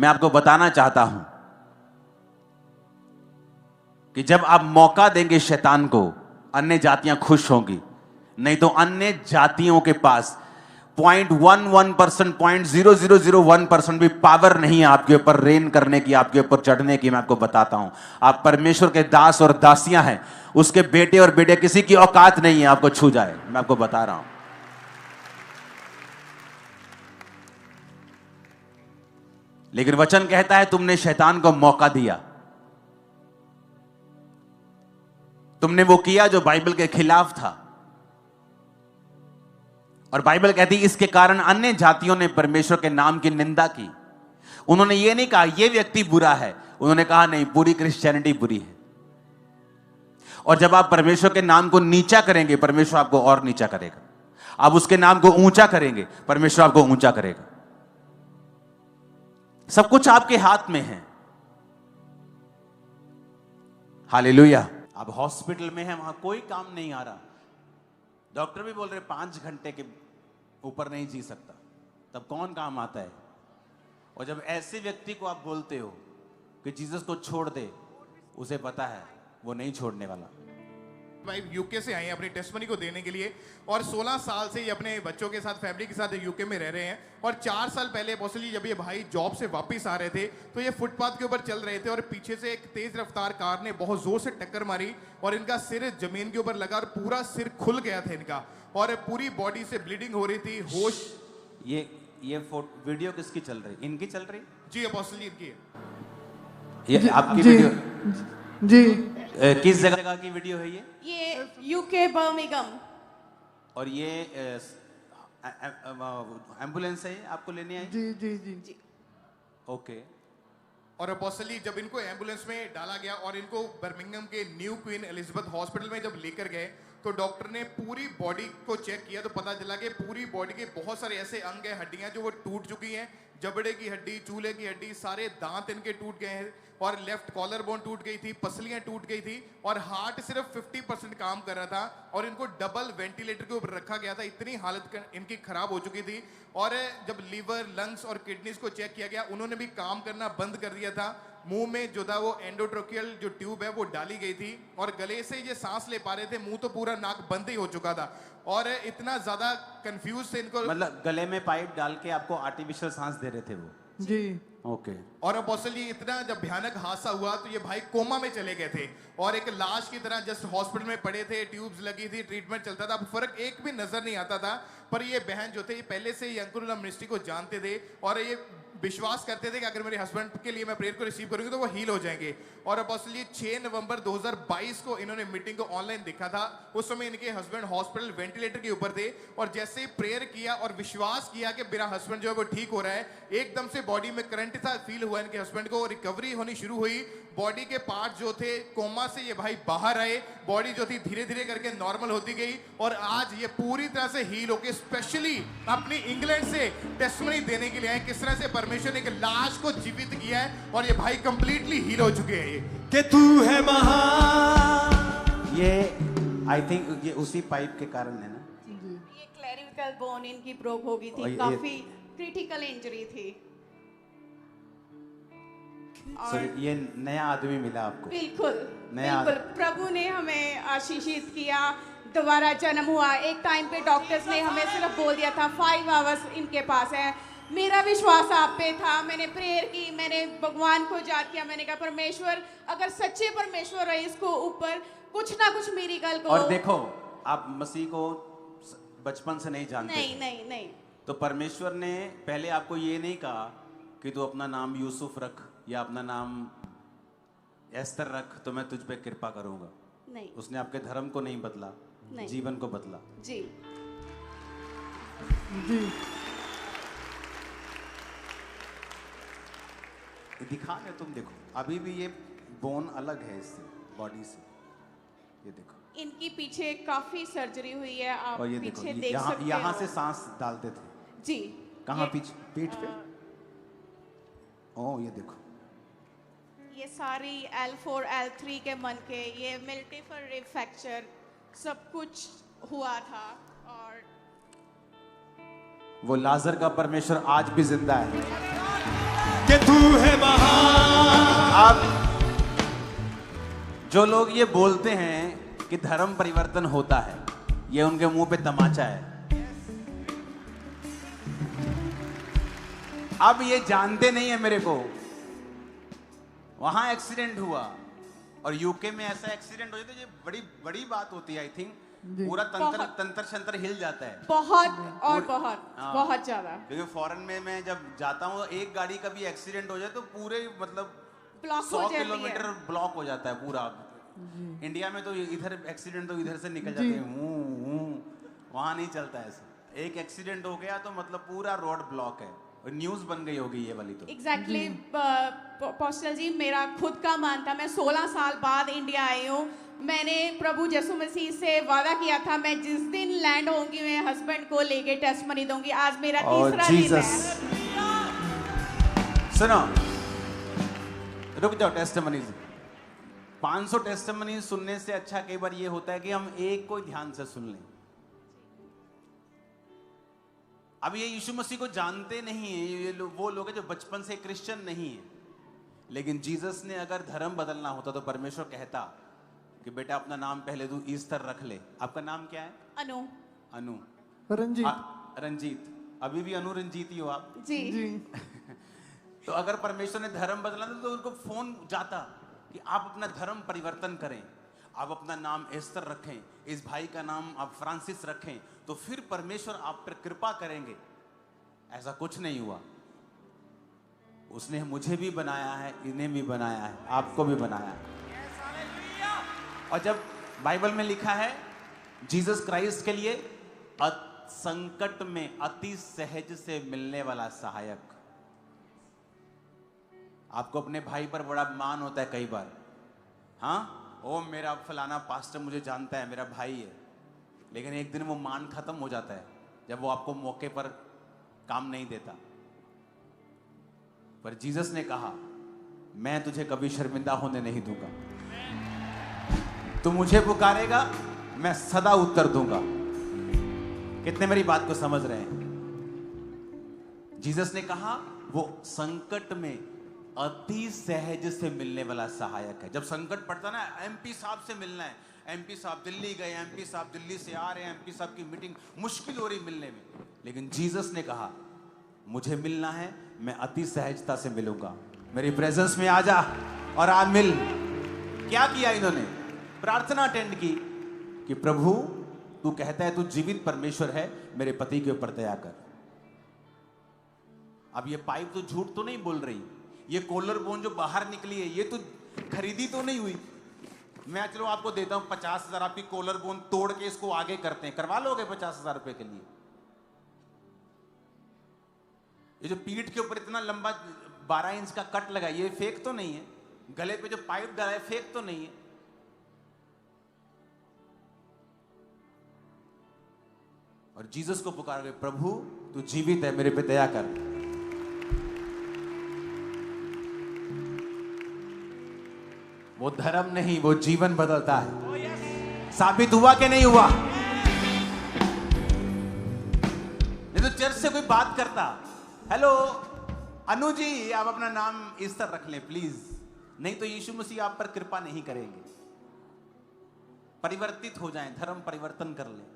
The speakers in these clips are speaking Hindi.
मैं आपको बताना चाहता हूं कि जब आप मौका देंगे शैतान को, अन्य जातियां खुश होंगी। नहीं तो अन्य जातियों के पास 0.11%, 0.0001% भी पावर नहीं है आपके ऊपर रेन करने की, आपके ऊपर चढ़ने की। मैं आपको बताता हूं, आप परमेश्वर के दास और दासियां हैं। उसके बेटे और बेटे किसी की औकात नहीं है आपको छू जाए। मैं आपको बता रहा हूं। लेकिन वचन कहता है तुमने शैतान को मौका दिया, तुमने वो किया जो बाइबल के खिलाफ था। और बाइबल कहती है इसके कारण अन्य जातियों ने परमेश्वर के नाम की निंदा की। उन्होंने ये नहीं कहा ये व्यक्ति बुरा है, उन्होंने कहा नहीं, पूरी क्रिश्चियनिटी बुरी है। और जब आप परमेश्वर के नाम को नीचा करेंगे, परमेश्वर आपको और नीचा करेगा। आप उसके नाम को ऊंचा करेंगे, परमेश्वर आपको ऊंचा करेगा। सब कुछ आपके हाथ में है। हालेलुया। आप हॉस्पिटल में हैं, वहां कोई काम नहीं आ रहा, डॉक्टर भी बोल रहे 5 घंटे के ऊपर नहीं जी सकता, तब कौन काम आता है? और जब ऐसे व्यक्ति को आप बोलते हो कि जीसस को छोड़ दे, उसे पता है वो नहीं छोड़ने वाला। भाई यूके से आए हैं अपनी टेस्टमनी को देने के लिए, और 16 साल से ये अपने बच्चों के साथ, फैमिली के साथ यूके में रह रहे हैं। और 4 साल पहले अपोस्टली जब ये भाई जॉब से वापस आ रहे थे, तो ये फुटपाथ के ऊपर चल रहे थे और पीछे से एक तेज रफ्तार कार ने बहुत जोर से टक्कर मारी और इनका सिर जमीन के ऊपर लगा और पूरा सिर खुल गया था इनका, और पूरी बॉडी से ब्लीडिंग हो रही थी। होश ये वीडियो किसकी चल रही? इनकी चल रही? जी अपोस्टली इनकी है। ये आपकी वीडियो जी। किस जगह की वीडियो है ये यूके बर्मिंघम। और ये एम्बुलेंस है आपको लेने आई? जी जी जी जी। ओके। और अपोस्टली जब इनको एम्बुलेंस में डाला गया और इनको बर्मिंघम के न्यू क्वीन एलिजाबेथ हॉस्पिटल में जब लेकर गए, तो डॉक्टर ने पूरी बॉडी को चेक किया तो पता चला कि पूरी बॉडी के बहुत सारे ऐसे अंग हैं, हड्डियां जो वो टूट चुकी हैं। जबड़े की हड्डी, चूल्हे की हड्डी, सारे दांत इनके टूट गए हैं, और लेफ्ट कॉलर बोन टूट गई थी, पसलियां टूट गई थी, और हार्ट सिर्फ 50% काम कर रहा था, और इनको डबल वेंटिलेटर के ऊपर रखा गया था। इतनी हालत इनकी खराब हो चुकी थी। और जब लीवर, लंग्स और किडनीज को चेक किया गया, उन्होंने भी काम करना बंद कर दिया था। मुंह में जो था वो एंडोट्रोकियल जो ट्यूब है वो डाली गई थी, और गले से ये सांस ले पा रहे थे, मुंह तो पूरा नाक बंद ही हो चुका था, और इतना ज्यादा कंफ्यूज थे इनको। मतलब गले में पाइप डाल के आपको आर्टिफिशियल सांस दे रहे थे वो? जी। ओके। और अपोस्टली इतना जब भयानक हादसा हुआ तो ये भाई कोमा में चले गए थे, और एक लाश की तरह जस्ट हॉस्पिटल में पड़े थे, ट्यूब्स लगी थी, ट्रीटमेंट चलता था, फर्क एक भी नजर नहीं आता था। पर ये बहन जो थे, ये पहले से ही अंकुर मिनिस्ट्री को जानते थे, और ये विश्वास करते थे कि अगर मेरे हस्बैंड के लिए मैं प्रेयर को रिसीव करूंगी तो वो हील हो जाएंगे। और अपोस्टली 6 नवंबर 2022 को इन्होंने मीटिंग को ऑनलाइन देखा था। उस समय इनके हस्बैंड हॉस्पिटल वेंटिलेटर के ऊपर थे, और जैसे ही प्रेयर किया और विश्वास किया कि मेरा हस्बैंड जो है वो ठीक हो रहा है, एकदम से बॉडी में करंट सा फील हुआ इनके हस्बैंड को, रिकवरी होनी शुरू हुई। बॉडी के पार्ट जो थे कोमा से ये भाई बाहर आए, बॉडी जो थी धीरे धीरे करके नॉर्मल होती गई, और आज ये पूरी तरह से हील होके स्पेशली अपनी इंग्लैंड से टेस्टिमनी देने के लिए आए, किस तरह से परमेश्वर ने एक लाश को जीवित किया है, और ये भाई कंप्लीटली हील हो चुके हैं। ये कि तू है महान। ये आई थिंक ये उसी पाइप के कारण है ना? ये क्लैरिकल बोन इनकी ब्रोक हो गई और थी, ये- काफी क्रिटिकल इंजरी थी। So, ये नया आदमी मिला आपको? बिल्कुल नया- बिल्कुल, प्रभु ने हमें आशीषित किया, दोबारा जन्म हुआ। एक टाइम पे डॉक्टर्स ने हमें सिर्फ बोल दिया था 5 आवर्स इनके पास है। मेरा विश्वास आप पे था, मैंने प्रेयर की, मैंने भगवान को याद किया, मैंने कहा परमेश्वर अगर सच्चे परमेश्वर है, इसको ऊपर कुछ ना कुछ मेरी गल को। और देखो, आप मसीह को बचपन से नहीं जानते नहीं थे। नहीं नहीं, तो परमेश्वर ने पहले आपको ये नहीं कहा कि तू अपना नाम यूसुफ रख या अपना नाम एस्तर रख तो मैं तुझ पे कृपा करूंगा। नहीं उसने आपके धर्म को नहीं बदला, नहीं। जीवन को बदला। जी जी। ये दिखा रहे तुम, देखो अभी भी ये बोन अलग है इससे, बॉडी से। ये देखो, इनकी पीछे काफी सर्जरी हुई है, आप और ये देखो, पीछे देख सकते हो। यहाँ से सांस डालते थे। जी कहाँ? ये- पीछे पीठ पे। ओ ये देखो, ये सारी L4 L3 के मन के, ये मल्टीपल रिब फ्रैक्चर सब कुछ हुआ था। और वो लाजर का परमेश्वर आज भी जिंदा है। कि तू है महान। अब जो लोग ये बोलते हैं कि धर्म परिवर्तन होता है, ये उनके मुंह पे तमाचा है। अब ये जानते नहीं है मेरे को। वहां एक्सीडेंट हुआ और यूके में ऐसा एक्सीडेंट हो जाता है, ये बड़ी बड़ी बात होती है। आई थिंक पूरा तंत्र शंत्र हिल जाता है बहुत और बहुत हाँ। बहुत ज्यादा। क्योंकि फॉरेन में मैं जब जाता हूँ, एक गाड़ी का भी एक्सीडेंट हो जाए तो पूरे मतलब ब्लॉक हो 100 जाती है। किलोमीटर ब्लॉक हो जाता है पूरा। इंडिया में तो इधर एक्सीडेंट तो इधर से निकल जाते हैं, वहां नहीं चलता ऐसा। एक एक्सीडेंट हो गया तो मतलब पूरा रोड ब्लॉक है, और न्यूज बन गई होगी ये वाली तो। एग्जैक्टली पोस्टल जी, मेरा खुद का मन था। मैं 16 साल बाद इंडिया आई हूँ। मैंने प्रभु यीशु मसीह से वादा किया था, मैं जिस दिन लैंड होंगी मैं हस्बैंड को लेके टेस्टमनी दूंगी। आज मेरा तीसरा दिन है। सुनो, रुक जाओ। टेस्टमनीज 500 टेस्टमनी सुनने से अच्छा कई बार ये होता है कि हम एक को ध्यान से सुन लें। अब ये यीशु मसीह को जानते नहीं है, ये वो लोग हैं जो बचपन से क्रिश्चियन नहीं है। लेकिन जीसस ने अगर धर्म बदलना होता तो परमेश्वर कहता कि बेटा अपना नाम पहले तू ईस्टर रख ले। आपका नाम क्या है? अनु। अनु। रंजीत। रंजीत। अभी भी अनु रंजीत ही हो आप जी। तो अगर परमेश्वर ने धर्म बदलना था तो उनको फोन जाता कि आप अपना धर्म परिवर्तन करें, आप अपना नाम एस्तर रखें, इस भाई का नाम आप फ्रांसिस रखें, तो फिर परमेश्वर आप पर कृपा करेंगे। ऐसा कुछ नहीं हुआ। उसने मुझे भी बनाया है, इन्हें भी बनाया है, आपको भी बनाया है। और जब बाइबल में लिखा है जीसस क्राइस्ट के लिए संकट में अति सहज से मिलने वाला सहायक। आपको अपने भाई पर बड़ा मान होता है कई बार, हाँ ओ मेरा फलाना पास्टर मुझे जानता है, मेरा भाई है। लेकिन एक दिन वो मान खत्म हो जाता है जब वो आपको मौके पर काम नहीं देता। पर जीसस ने कहा मैं तुझे कभी शर्मिंदा होने नहीं दूंगा, तू मुझे पुकारेगा मैं सदा उत्तर दूंगा। कितने मेरी बात को समझ रहे हैं? जीसस ने कहा वो संकट में अति सहज से मिलने वाला सहायक है। जब संकट पड़ता ना, एमपी साहब से मिलना है, एमपी साहब दिल्ली गए, एमपी साहब दिल्ली से आ रहे हैं, एमपी साहब की मीटिंग मुश्किल हो रही मिलने में, लेकिन जीसस ने कहा मुझे मिलना है, मैं अति सहजता से मिलूंगा। मेरी प्रेजेंस में आ जा और आ मिल। क्या किया इन्होंने? प्रार्थना अटेंड की कि प्रभु तू कहता है तू जीवित परमेश्वर है, मेरे पति के ऊपर दया कर। अब ये पाइप तो झूठ तो नहीं बोल रही, ये कॉलर बोन जो बाहर निकली है ये तो खरीदी तो नहीं हुई। मैं चलो आपको देता हूं 50,000, आपकी कॉलर बोन तोड़ के इसको आगे करते हैं, करवा लोगे 50,000 रुपए के लिए? ये जो पीठ के ऊपर इतना लंबा 12 इंच का कट लगा, ये फेक तो नहीं है? गले पे जो पाइप डाला है फेक तो नहीं है? और जीसस को पुकारोगे प्रभु तू जीवित है, मेरे पे दया कर। वो धर्म नहीं, वो जीवन बदलता है। साबित हुआ कि नहीं हुआ? नहीं तो चर्च से कोई बात करता, हेलो अनु जी आप अपना नाम इस तरह रख लें प्लीज, नहीं तो यीशु मसीह आप पर कृपा नहीं करेंगे। परिवर्तित हो जाएं, धर्म परिवर्तन कर लें।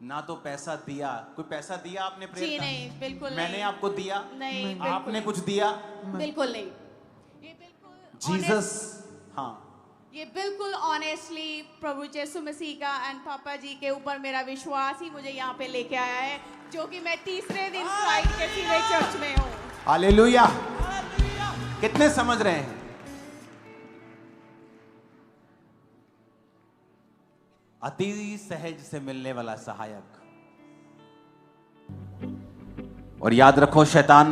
ना तो पैसा दिया, कोई पैसा दिया आपने प्रेयर जी का? नहीं, बिल्कुल मैंने नहीं। आपको दिया? नहीं, बिल्कुल आपने नहीं। कुछ दिया? बिल्कुल नहीं। ये बिल्कुल जीसस, हाँ ये बिल्कुल ऑनेस्टली प्रभु यीशु मसीह का एंड पापा जी के ऊपर मेरा विश्वास ही मुझे यहाँ पे लेके आया है, जो कि मैं तीसरे दिन फ्लाइट के सीधे चर्च में हूँ। हालेलुया। कितने समझ रहे हैं? अति सहज से मिलने वाला सहायक। और याद रखो शैतान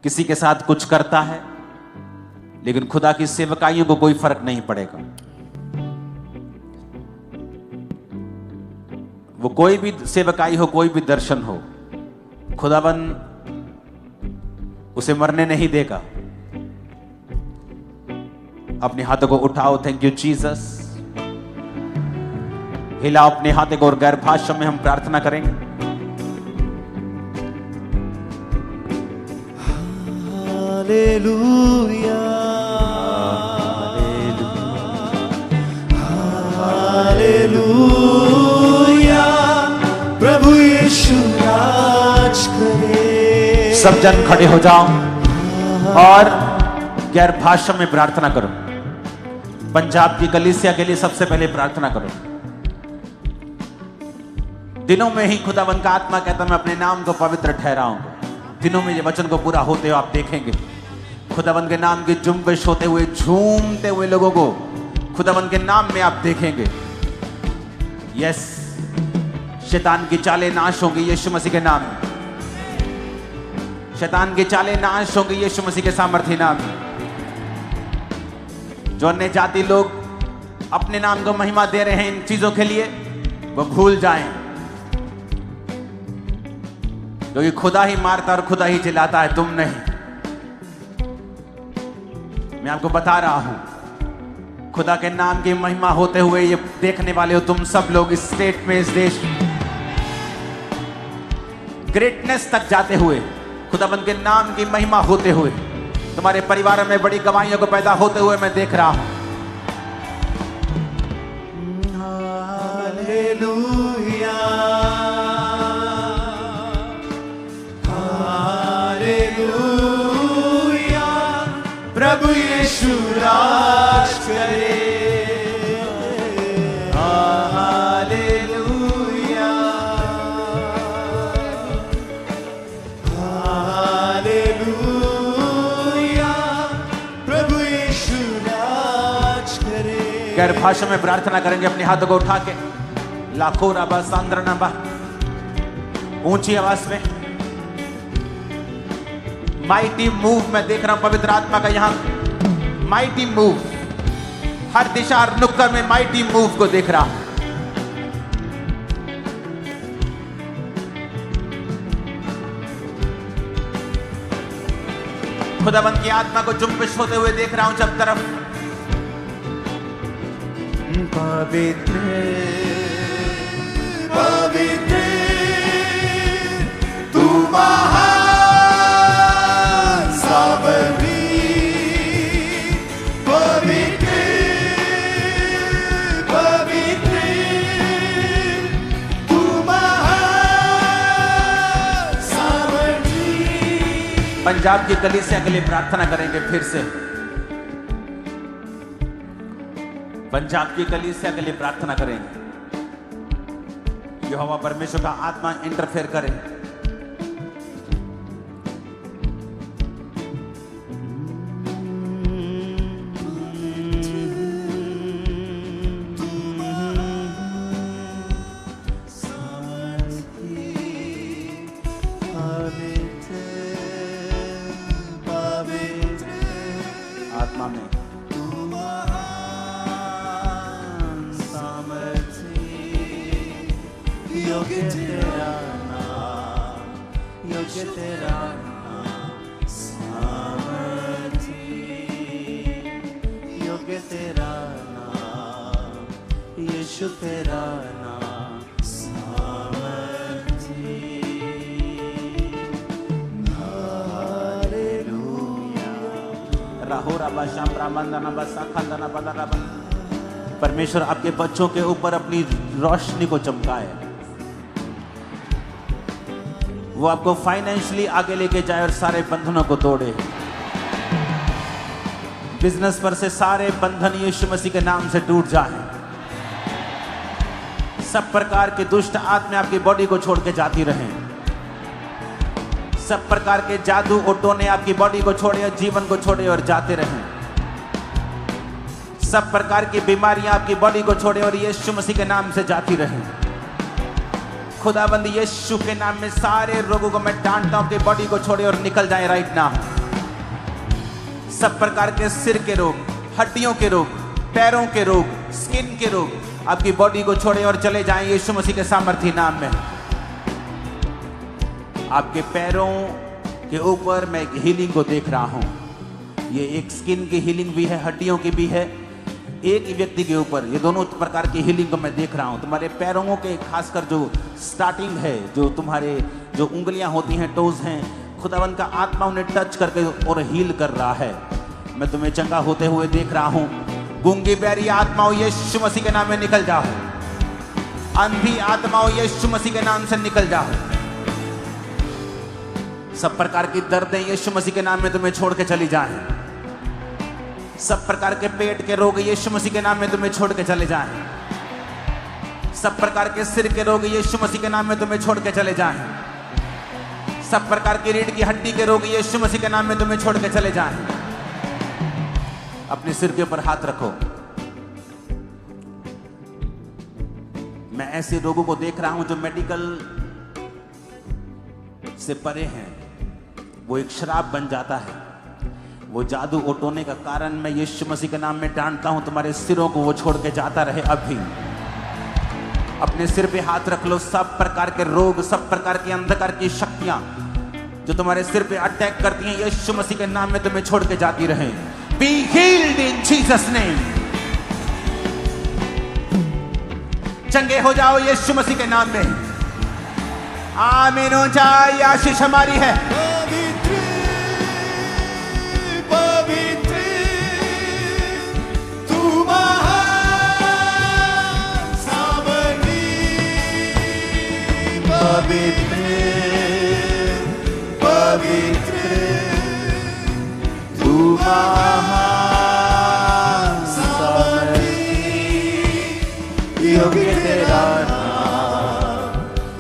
किसी के साथ कुछ करता है, लेकिन खुदा की सेवकाइयों को कोई फर्क नहीं पड़ेगा। वो कोई भी सेवकाई हो, कोई भी दर्शन हो, खुदावन उसे मरने नहीं देगा। अपने हाथों को उठाओ, थैंक यू जीसस। हिलाओ अपने हाथों को और गैर भाषा में हम प्रार्थना करेंगे। हालेलुया हालेलुया प्रभु यीशु राज करे। सब जन खड़े हो जाओ और गैर भाषा में प्रार्थना करो। पंजाब की कलीसिया के लिए सबसे पहले प्रार्थना करो। दिनों में ही खुदावंद का आत्मा कहता मैं अपने नाम को पवित्र ठहराऊंगा। दिनों में ये वचन को पूरा होते हुए आप देखेंगे खुदावंद के नाम की जुम्बिश होते हुए, झूमते हुए लोगों को खुदावंद के नाम में आप देखेंगे। यस, शैतान की चालें नाश होंगी यीशु मसीह के नाम में। शैतान की चालें नाश होंगी यीशु मसीह के सामर्थ्य नाम में। जो अन्य जाति लोग अपने नाम को महिमा दे रहे हैं इन चीजों के लिए, वो भूल जाएं, क्योंकि खुदा ही मारता और खुदा ही जिलाता है, तुम नहीं। मैं आपको बता रहा हूं, खुदा के नाम की महिमा होते हुए ये देखने वाले हो तुम सब लोग इस स्टेट में, इस देश ग्रेटनेस तक जाते हुए, खुदाबंद के नाम की महिमा होते हुए, तुम्हारे परिवार में बड़ी गवाहियों को पैदा होते हुए मैं देख रहा हूं। हालेलुया हालेलुया प्रभु यीशु राज करे। हालेलुया हालेलुया प्रभु यीशु राज करे। गैर भाषा में प्रार्थना करेंगे अपने हाथों को उठा के, लाखों रबा सांद्र नबा, ऊंची आवाज में। माइटी मूव मैं देख रहा हूं पवित्र आत्मा का, यहां माइटी मूव, हर दिशा हर नुक्कड़ में माइटी मूव को देख रहा हूं। खुदाबंद की आत्मा को जुम्बिश होते हुए देख रहा हूं सब तरफ। पवित्र पवित्र तू महान सावरी, पवित्र पवित्र तू महान सावरी। पंजाब की कलीसिया के लिए प्रार्थना करेंगे फिर से। पंजाब की कलीसिया के लिए प्रार्थना करेंगे। यहोवा परमेश्वर का आत्मा इंटरफेयर करे। आत्मा में योग्य तेरा नाम, योग्य तेरा नाम सामर्थी, योग्य तेरा नाम, यीशु तेरा नाम सामर्थी। हालेलुया राहो रबा शाम रामंदना बसा खंदना बदा रबा। परमेश्वर आपके बच्चों के ऊपर अपनी रोशनी को चमकाए, वो आपको फाइनेंशियली आगे लेके जाए और सारे बंधनों को तोड़े। बिजनेस पर से सारे बंधन यीशु मसीह के नाम से टूट जाए। सब प्रकार के दुष्ट आत्मा आपकी बॉडी को छोड़ के जाती रहें। सब प्रकार के जादू और टोने आपकी बॉडी को छोड़े और जीवन को छोड़े और जाते रहें। सब प्रकार की बीमारियां आपकी बॉडी को छोड़े और यीशु मसीह के नाम से जाती रहें। खुदाबंद यीशु के नाम में सारे रोगों को मैं डांटता हूं कि बॉडी को छोड़े और निकल जाए राइट नाउ। सब प्रकार के सिर के रोग, हड्डियों के रोग, पैरों के रोग, स्किन के रोग आपकी बॉडी को छोड़े और चले जाएं यीशु मसीह के सामर्थ्य नाम में। आपके पैरों के ऊपर मैं एक हीलिंग को देख रहा हूं। ये एक स्किन की हीलिंग भी है, हड्डियों की भी है। एक ही व्यक्ति के ऊपर ये दोनों प्रकार की हीलिंग को मैं देख रहा हूं। तुम्हारे पैरों के खासकर जो स्टार्टिंग है, जो तुम्हारे जो उंगलियां होती हैं, टोज हैं, खुदावन का आत्मा उन्हें टच करके और हील कर रहा है। मैं तुम्हें चंगा होते हुए देख रहा हूं। गूंगी बैरी आत्माओं यीशु मसीह के नाम में निकल जाओ। अंधी आत्माओं यीशु मसीह के नाम से निकल जाओ। सब प्रकार की दर्दें यीशु मसीह के नाम में तुम्हें छोड़ के चली जाएं। सब प्रकार के पेट के रोग यीशु मसीह के नाम में तुम्हें छोड़ के चले जाएं। सब प्रकार के सिर के रोग यीशु मसीह के नाम में तुम्हें छोड़ के चले जाएं। सब प्रकार की रीढ़ की हड्डी के रोग यीशु मसीह के नाम में तुम्हें छोड़ के चले जाएं। अपने सिर के ऊपर हाथ रखो। मैं ऐसे रोगों को देख रहा हूं जो मेडिकल से परे हैं। वो एक शराब बन जाता है। वो जादू ओटोने का कारण मैं यीशु मसीह के नाम में डांटता हूं। तुम्हारे सिरों को वो छोड़ के जाता रहे। अभी अपने सिर पे हाथ रख लो। सब प्रकार के रोग, सब प्रकार की अंधकार की शक्तियां जो तुम्हारे सिर पे अटैक करती हैं यीशु मसीह के नाम में तुम्हें छोड़ के जाती रहे। Be healed in Jesus name। चंगे हो जाओ यीशु मसीह के नाम में। आमीन हो जाए। आशीष हमारी है। पवित्र तू महान सामर्थी। पवित्र पवित्र तू महान सामर्थी। योग्य तेरा नाम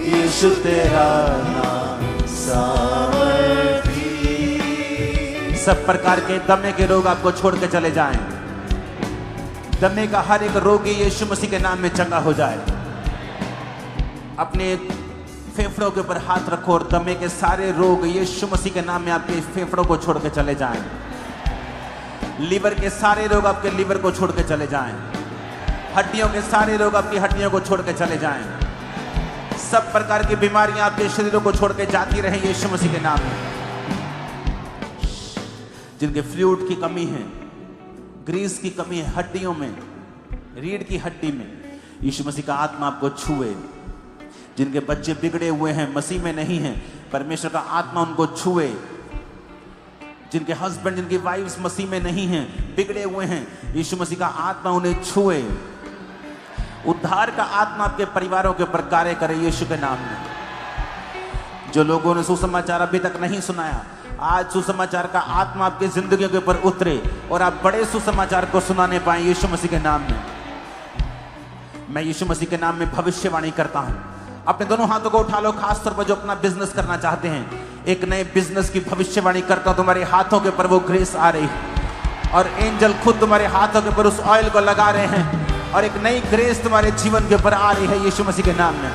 यीशु तेरा नाम सामर्थी। सब प्रकार के दमे के रोग आपको छोड़ के चले जाएं। दमे का हर एक रोगी यीशु मसीह के नाम में चंगा हो जाए। अपने फेफड़ों के ऊपर हाथ रखो और दमे के सारे रोग यीशु मसीह के नाम में आपके फेफड़ों को छोड़ के चले जाएं। लीवर के सारे रोग आपके लीवर को छोड़ के चले जाएं। हड्डियों के सारे रोग आपकी हड्डियों को छोड़ के चले जाएं। सब प्रकार की बीमारियां आपके शरीरों को छोड़ के जाती रहे यीशु मसीह के नाम में। जिनके फ्लूइड की कमी है, ग्रीस की कमी है हड्डियों में, रीढ़ की हड्डी में, यीशु मसीह का आत्मा आपको छुए। जिनके बच्चे बिगड़े हुए हैं, मसीह में नहीं हैं, परमेश्वर का आत्मा उनको छुए। जिनके हस्बैंड, जिनकी वाइफ्स मसीह में नहीं हैं, बिगड़े हुए हैं, यीशु मसीह का आत्मा उन्हें छुए। उद्धार का आत्मा आपके परिवारों के ऊपर कार्य करे यीशु के नाम में। जो लोगों ने सुसमाचार अभी तक नहीं सुनाया, आज सुसमाचार का आत्मा आपकी जिंदगियों के ऊपर उतरे और आप बड़े सुसमाचार को सुनाने पाए यीशु मसीह के नाम में। मैं यीशु मसीह के नाम में भविष्यवाणी करता हूं। अपने दोनों हाथों को उठा लो। खास तौर पर जो अपना बिजनेस करना चाहते हैं, एक नए बिजनेस की भविष्यवाणी करता हूं। तुम्हारे हाथों के ऊपर वो ग्रेस आ रही है और एंजल खुद तुम्हारे हाथों के ऊपर उस ऑयल को लगा रहे हैं और एक नई ग्रेस तुम्हारे जीवन के ऊपर आ रही है यीशु मसीह के नाम में।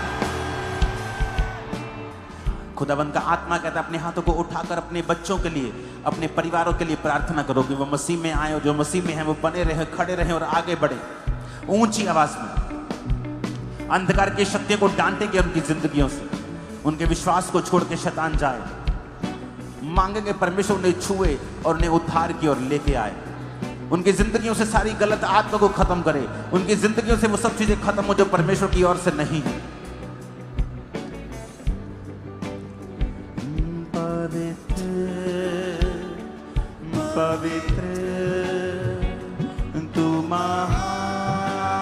खुदावंद का आत्मा कहता है अपने हाथों को उठाकर अपने बच्चों के लिए, अपने परिवारों के लिए प्रार्थना करो कि वो मसीह में आए और जो मसीह में हैं वो बने रहे, खड़े रहे और आगे बढ़े। ऊंची आवाज में अंधकार की शक्तियों को डांटेंगे उनकी जिंदगियों से। उनके विश्वास को छोड़ के शैतान जाए। मांगेंगे परमेश्वर उन्हें छुए और उन्हें उद्धार की ओर लेके आए। उनकी जिंदगियों से सारी गलत आत्मा को खत्म करे। उनकी जिंदगियों से वो सब चीजें खत्म हो जो परमेश्वर की ओर से नहीं है। पवित्र पवित्र तू महान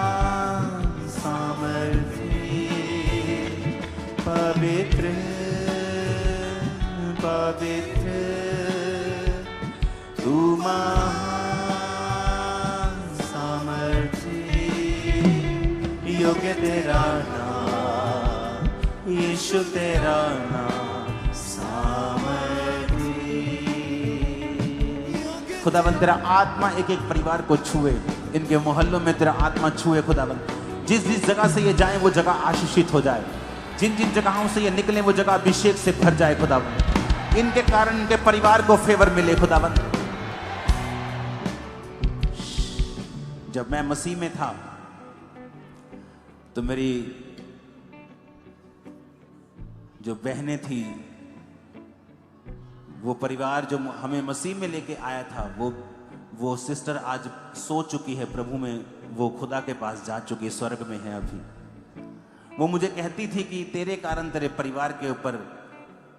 सामर्थी। पवित्र पवित्र तू महान सामर्थी। योग्य तेरा नाम यीशु तेरा नाम खुदावंद तेरा आत्मा एक एक परिवार को छुए। इनके मोहल्लों में तेरा आत्मा छुए खुदावंद। जिस जिस जगह से ये जाएं वो जगह आशीषित हो जाए। जिन जिन जगहों से ये निकले वो जगह अभिषेक से भर जाए खुदावंद। इनके कारण इनके परिवार को फेवर मिले खुदावंद। जब मैं मसीह में था तो मेरी जो बहनें थी, वो परिवार जो हमें मसीह में लेके आया था, वो सिस्टर आज सो चुकी है प्रभु में। वो खुदा के पास जा चुकी, स्वर्ग में है अभी। वो मुझे कहती थी कि तेरे कारण तेरे परिवार के ऊपर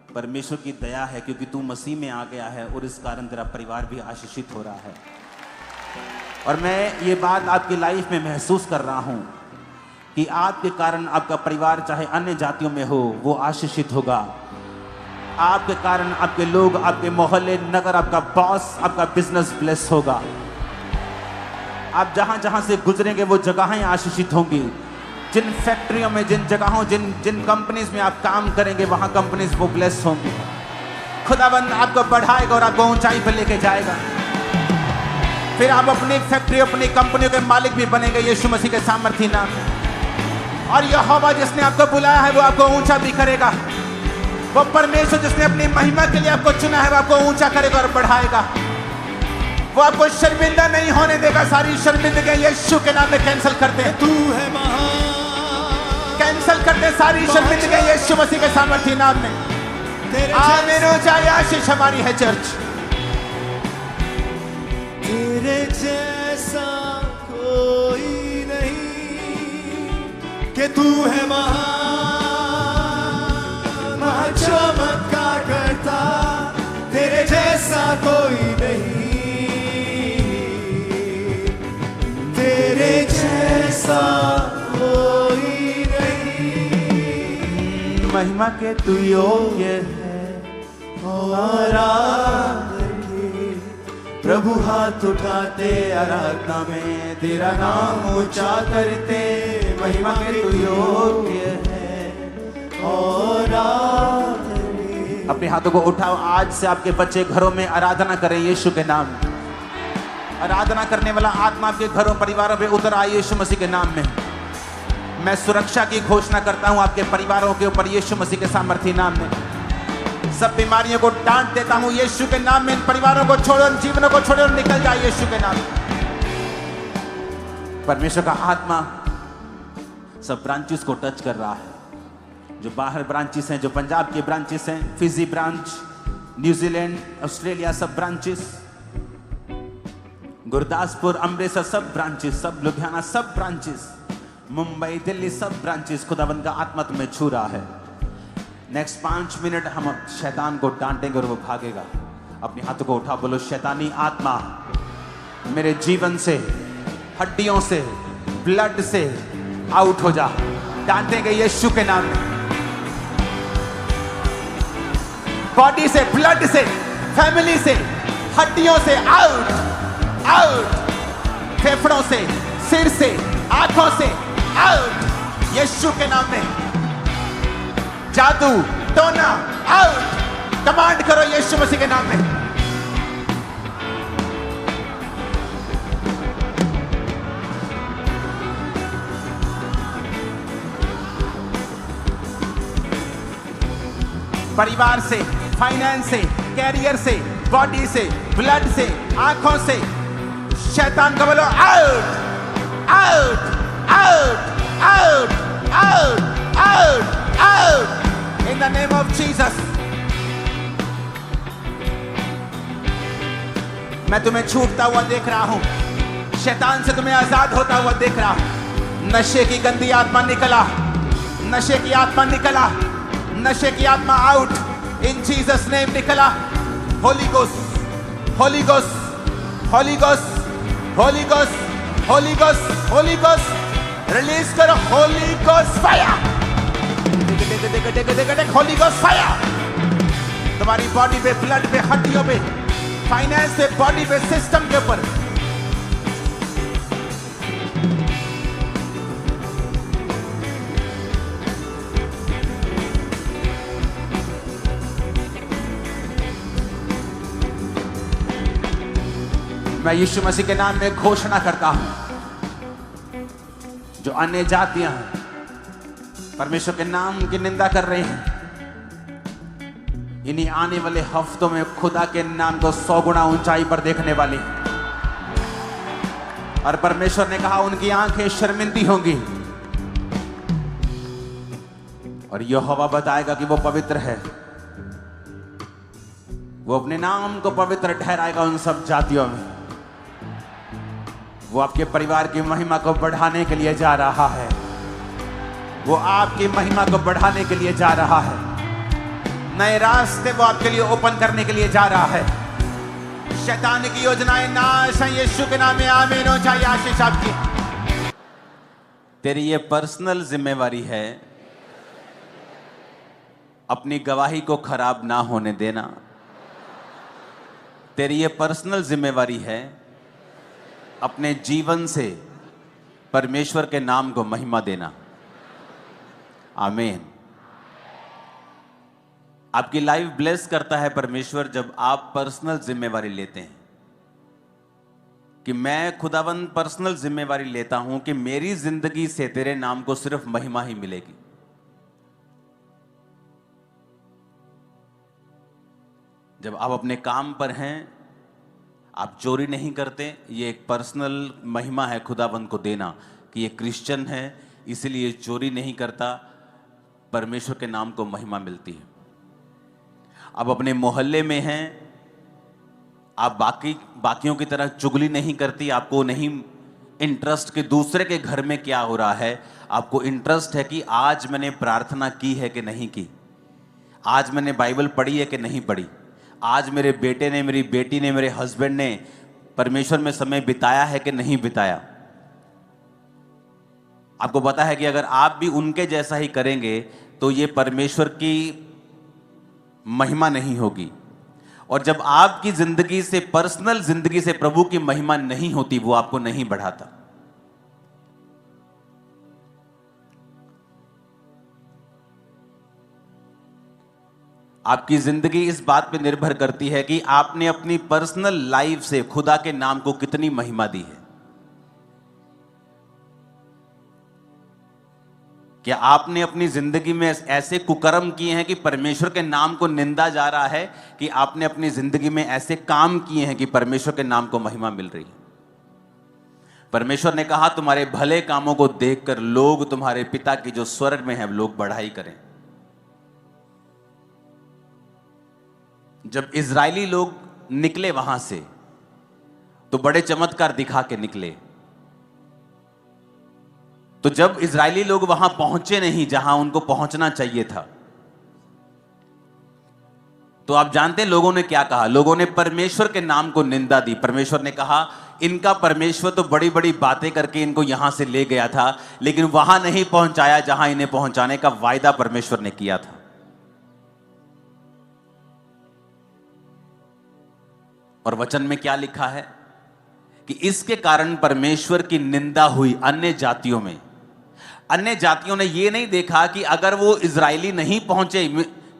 परमेश्वर की दया है क्योंकि तू मसीह में आ गया है और इस कारण तेरा परिवार भी आशीषित हो रहा है। और मैं ये बात आपकी लाइफ में महसूस कर रहा हूं कि आपके कारण आपका परिवार चाहे अन्य जातियों में हो वो आशीषित होगा। आपके कारण आपके लोग, आपके मोहल्ले, नगर, आपका बॉस, आपका बिजनेस ब्लेस होगा। आप जहां जहां से गुजरेंगे वो जगहें आशीषित होंगी। जिन फैक्ट्रियों में, जिन जगहों, जिन कंपनीज में आप काम करेंगे वहां कंपनीज वो ब्लेस होंगी। खुदाबंद आपको बढ़ाएगा और आपको ऊंचाई पर लेके जाएगा। फिर आप अपनी फैक्ट्री, अपनी कंपनियों के मालिक भी बनेंगे यीशु मसीह के सामर्थ्य नाम में। और यहोवा जिसने आपको बुलाया है वो आपको ऊंचा भी करेगा। वो परमेश्वर जिसने अपनी महिमा के लिए आपको चुना है वो आपको ऊंचा करेगा और बढ़ाएगा। वो आपको शर्मिंदा नहीं होने देगा। सारी शर्मिंदगी यीशु के नाम में कैंसिल करते हैं। तू है महान, कैंसिल करते हैं सारी शर्मिंदगी यीशु मसीह के सामर्थ्य नाम में। आमीन हो जाए। आशीष हमारी है चर्च। तेरे जैसा कोई नहीं कि तू है महान, चमत्कार करता। तेरे जैसा कोई नहीं, तेरे जैसा कोई नहीं। महिमा के तू योग्य है और प्रभु हाथ उठाते आराधना में तेरा नाम ऊंचा करते। महिमा के तू योग्य है और अपने हाथों को उठाओ। आज से आपके बच्चे घरों में आराधना करें यीशु के नाम। आराधना करने वाला आत्मा आपके घरों, परिवारों पे उतर आए यीशु मसीह के नाम में। मैं सुरक्षा की घोषणा करता हूं आपके परिवारों के ऊपर यीशु मसीह के सामर्थ्य नाम में। सब बीमारियों को डांट देता हूं यीशु के नाम में। इन परिवारों को छोड़ो, इन जीवनों को छोड़ो और निकल जाए यीशु के नाम। परमेश्वर का आत्मा सब ब्रांचेस को टच कर रहा है। जो बाहर ब्रांचेस हैं, जो पंजाब के ब्रांचेस हैं, फिजी ब्रांच, न्यूजीलैंड, ऑस्ट्रेलिया सब ब्रांचेस, गुरदासपुर, अमृतसर सब ब्रांचेस, सब लुधियाना सब ब्रांचेस, मुंबई, दिल्ली सब ब्रांचेस, खुदाबंद का आत्मा तुम्हें छू रहा है। नेक्स्ट 5 मिनट हम शैतान को डांटेंगे और वो भागेगा। अपने हाथों को उठा, बोलो शैतानी आत्मा मेरे जीवन से, हड्डियों से, ब्लड से आउट हो जा। डांटेंगे यीशु के नाम में। बॉडी से, ब्लड से, फैमिली से, हड्डियों से आउट, आउट। फेफड़ों से, सिर से, आंखों से आउट यीशु के नाम में। जादू, टोना आउट। कमांड करो यीशु मसीह के नाम में। परिवार से, फाइनेंस से, कैरियर से, बॉडी से, ब्लड से, आंखों से शैतान को बोलो out, out, out, out, out, out, out in the name of Jesus। मैं तुम्हें छूटता हुआ देख रहा हूं। शैतान से तुम्हें आजाद होता हुआ देख रहा हूं। नशे की गंदी आत्मा निकला, नशे की आत्मा निकला, नशे की आत्मा आउट इन जीसस नेम निकला। Holy Ghost, Holy Ghost, Holy Ghost, Holy Ghost, Holy Ghost, Holy Ghost release करो। Holy Ghost fire, Holy Ghost fire तुम्हारी बॉडी पे, ब्लड पे, हड्डियों पे, फाइनेंस पे, बॉडी पे, सिस्टम के ऊपर। मैं यीशु मसीह के नाम में घोषणा करता हूं जो अन्य जातियां हैं परमेश्वर के नाम की निंदा कर रहे हैं, इन्हीं आने वाले हफ्तों में खुदा के नाम को 100 गुना ऊंचाई पर देखने वाली। और परमेश्वर ने कहा उनकी आंखें शर्मिंदी होंगी और यहोवा बताएगा कि वो पवित्र है। वो अपने नाम को पवित्र ठहराएगा उन सब जातियों में। वो आपके परिवार की महिमा को बढ़ाने के लिए जा रहा है। वो आपकी महिमा को बढ़ाने के लिए जा रहा है। नए रास्ते वो आपके लिए ओपन करने के लिए जा रहा है। शैतान की योजनाएं नाश हैं यीशु के नाम में। आमीन हो जाए आशीष आपकी। तेरी ये पर्सनल जिम्मेवारी है, अपनी गवाही को खराब ना होने देना। तेरी ये पर्सनल जिम्मेवारी है, अपने जीवन से परमेश्वर के नाम को महिमा देना। आमीन। आपकी लाइफ ब्लेस करता है परमेश्वर जब आप पर्सनल जिम्मेवारी लेते हैं कि मैं खुदावंद पर्सनल जिम्मेवारी लेता हूं कि मेरी जिंदगी से तेरे नाम को सिर्फ महिमा ही मिलेगी। जब आप अपने काम पर हैं, आप चोरी नहीं करते, ये एक पर्सनल महिमा है खुदावंद को देना कि ये क्रिश्चियन है इसलिए चोरी नहीं करता, परमेश्वर के नाम को महिमा मिलती है। आप अपने मोहल्ले में हैं, आप बाकियों की तरह चुगली नहीं करती, आपको नहीं इंटरेस्ट कि दूसरे के घर में क्या हो रहा है, आपको इंटरेस्ट है कि आज मैंने प्रार्थना की है कि नहीं की, आज मैंने बाइबल पढ़ी है कि नहीं पढ़ी, आज मेरे बेटे ने, मेरी बेटी ने, मेरे हस्बैंड ने परमेश्वर में समय बिताया है कि नहीं बिताया। आपको पता है कि अगर आप भी उनके जैसा ही करेंगे तो ये परमेश्वर की महिमा नहीं होगी। और जब आपकी जिंदगी से, पर्सनल जिंदगी से प्रभु की महिमा नहीं होती, वो आपको नहीं बढ़ाता। आपकी जिंदगी इस बात पे निर्भर करती है कि आपने अपनी पर्सनल लाइफ से खुदा के नाम को कितनी महिमा दी है। क्या आपने अपनी जिंदगी में ऐसे कुकर्म किए हैं कि परमेश्वर के नाम को निंदा जा रहा है, कि आपने अपनी जिंदगी में ऐसे काम किए हैं कि परमेश्वर के नाम को महिमा मिल रही है। परमेश्वर ने कहा तुम्हारे भले कामों को देखकर लोग तुम्हारे पिता की जो स्वर्ग में है लोग बढ़ाई करें। जब इजरायली लोग निकले वहां से तो बड़े चमत्कार दिखा के निकले। तो जब इजरायली लोग वहां पहुंचे नहीं जहां उनको पहुंचना चाहिए था, तो आप जानते हैं लोगों ने क्या कहा? लोगों ने परमेश्वर के नाम को निंदा दी। परमेश्वर ने कहा इनका परमेश्वर तो बड़ी बड़ी बातें करके इनको यहां से ले गया था, लेकिन वहां नहीं पहुंचाया जहां इन्हें पहुंचाने का वायदा परमेश्वर ने किया था। और वचन में क्या लिखा है कि इसके कारण परमेश्वर की निंदा हुई अन्य जातियों में। अन्य जातियों ने यह नहीं देखा कि अगर वो इजरायली नहीं पहुंचे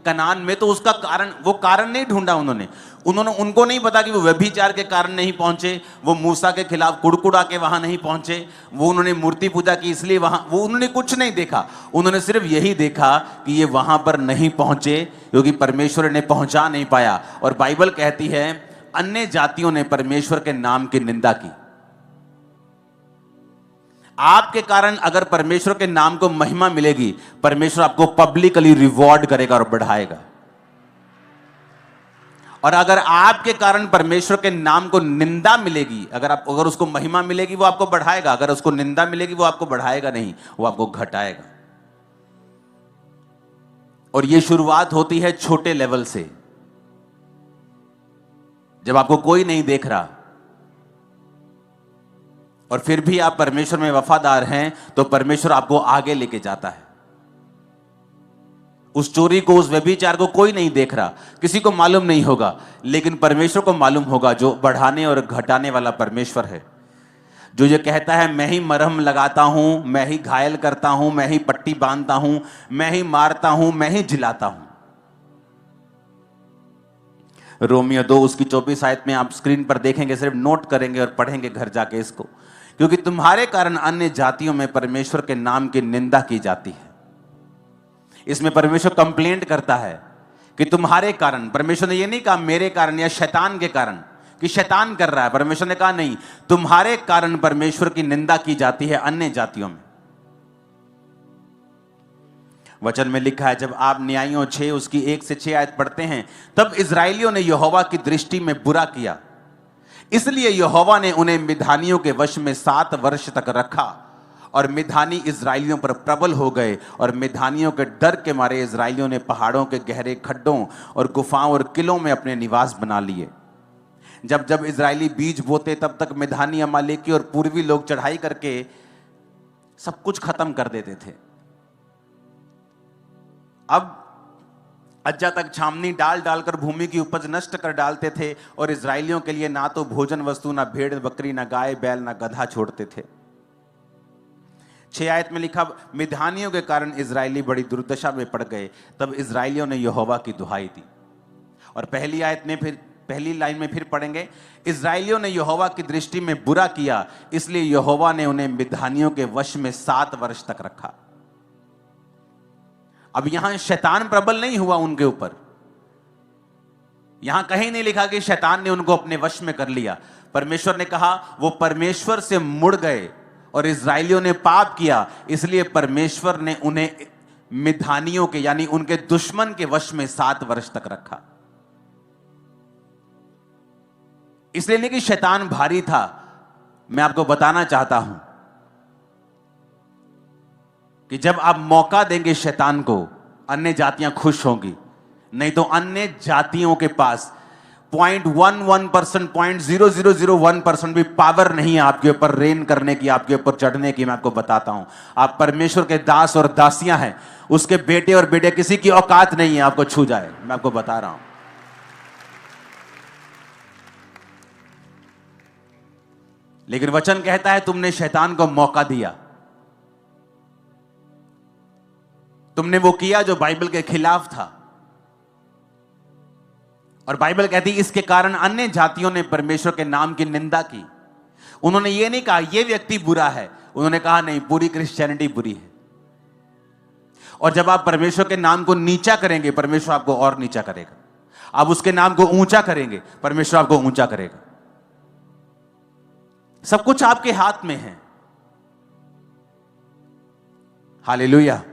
कनान में तो उसका कारण, वो कारण नहीं ढूंढा उनको नहीं पता कि वो व्यभिचार के कारण नहीं पहुंचे, वो मूसा के खिलाफ कुड़कुड़ा के वहां नहीं पहुंचे, वो उन्होंने मूर्ति पूजा की इसलिए वहां, वो उन्होंने कुछ नहीं देखा। उन्होंने सिर्फ यही देखा कि ये वहां पर नहीं पहुंचे क्योंकि परमेश्वर ने पहुंचा नहीं पाया। और बाइबल कहती है अन्य जातियों ने परमेश्वर के नाम की निंदा की। आपके कारण अगर परमेश्वर के नाम को महिमा मिलेगी, परमेश्वर आपको पब्लिकली रिवॉर्ड करेगा और बढ़ाएगा। और अगर आपके कारण परमेश्वर के नाम को निंदा मिलेगी, अगर उसको महिमा मिलेगी वो आपको बढ़ाएगा, अगर उसको निंदा मिलेगी वो आपको बढ़ाएगा नहीं, वो आपको घटाएगा। और ये शुरुआत होती है छोटे लेवल से। जब आपको कोई नहीं देख रहा और फिर भी आप परमेश्वर में वफादार हैं, तो परमेश्वर आपको आगे लेके जाता है। उस चोरी को, उस व्यभिचार को कोई नहीं देख रहा, किसी को मालूम नहीं होगा, लेकिन परमेश्वर को मालूम होगा, जो बढ़ाने और घटाने वाला परमेश्वर है, जो ये कहता है मैं ही मरहम लगाता हूं, मैं ही घायल करता हूं, मैं ही पट्टी बांधता हूं, मैं ही मारता हूं, मैं ही जिलाता हूं। रोमियो 2 उसकी 24 आयत में आप स्क्रीन पर देखेंगे, सिर्फ नोट करेंगे और पढ़ेंगे घर जाके इसको। क्योंकि तुम्हारे कारण अन्य जातियों में परमेश्वर के नाम की निंदा की जाती है। इसमें परमेश्वर कंप्लेंट करता है कि तुम्हारे कारण। परमेश्वर ने यह नहीं कहा मेरे कारण या शैतान के कारण कि शैतान कर रहा है। परमेश्वर ने कहा नहीं, तुम्हारे कारण परमेश्वर की निंदा की जाती है अन्य जातियों में। वचन में लिखा है, जब आप न्यायों 6 उसकी 1 से 6 आयत पढ़ते हैं, तब इजराइलियों ने यहोवा की दृष्टि में बुरा किया, इसलिए यहोवा ने उन्हें मिधानियों के वश में 7 वर्ष तक रखा और मिधानी इजरायलियों पर प्रबल हो गए और मिधानियों के डर के मारे इजरायलियों ने पहाड़ों के गहरे खड्डों और गुफाओं और किलों में अपने निवास बना लिए। जब जब इजरायली बीज बोते तब तक मिधानी, अमालेकी और पूर्वी लोग चढ़ाई करके सब कुछ खत्म कर देते थे। अब अज्जा तक छावनी डाल डालकर भूमि की उपज नष्ट कर डालते थे और इजरायलियों के लिए ना तो भोजन वस्तु, ना भेड़ बकरी, ना गाय बैल, ना गधा छोड़ते थे। 6 आयत में लिखा, मिधानियों के कारण इजरायली बड़ी दुर्दशा में पड़ गए। तब इजरायलियों ने यहोवा की दुहाई दी। और पहली लाइन में फिर पढ़ेंगे, इजरायलियों ने यहोवा की दृष्टि में बुरा किया, इसलिए यहोवा ने उन्हें मिधानियों के वश में 7 वर्ष तक रखा। अब यहां शैतान प्रबल नहीं हुआ उनके ऊपर। यहां कहीं नहीं लिखा कि शैतान ने उनको अपने वश में कर लिया। परमेश्वर ने कहा वो परमेश्वर से मुड़ गए और इजरायलियों ने पाप किया, इसलिए परमेश्वर ने उन्हें मिधानियों के यानी उनके दुश्मन के वश में 7 वर्ष तक रखा। इसलिए नहीं कि शैतान भारी था। मैं आपको बताना चाहता हूं कि जब आप मौका देंगे शैतान को, अन्य जातियां खुश होंगी। नहीं तो अन्य जातियों के पास 0.11%, 0.0001% भी पावर नहीं है आपके ऊपर रेन करने की, आपके ऊपर चढ़ने की। मैं आपको बताता हूं, आप परमेश्वर के दास और दासियां हैं। उसके बेटे और बेटे किसी की औकात नहीं है आपको छू जाए। मैं आपको बता रहा हूं। लेकिन वचन कहता है तुमने शैतान को मौका दिया। तुमने वो किया जो बाइबल के खिलाफ था। और बाइबल कहती है इसके कारण अन्य जातियों ने परमेश्वर के नाम की निंदा की। उन्होंने ये नहीं कहा ये व्यक्ति बुरा है, उन्होंने कहा नहीं, पूरी क्रिश्चियनिटी बुरी है। और जब आप परमेश्वर के नाम को नीचा करेंगे, परमेश्वर आपको और नीचा करेगा। आप उसके नाम को ऊंचा करेंगे, परमेश्वर आपको ऊंचा करेगा। सब कुछ आपके हाथ में है। हालेलुया।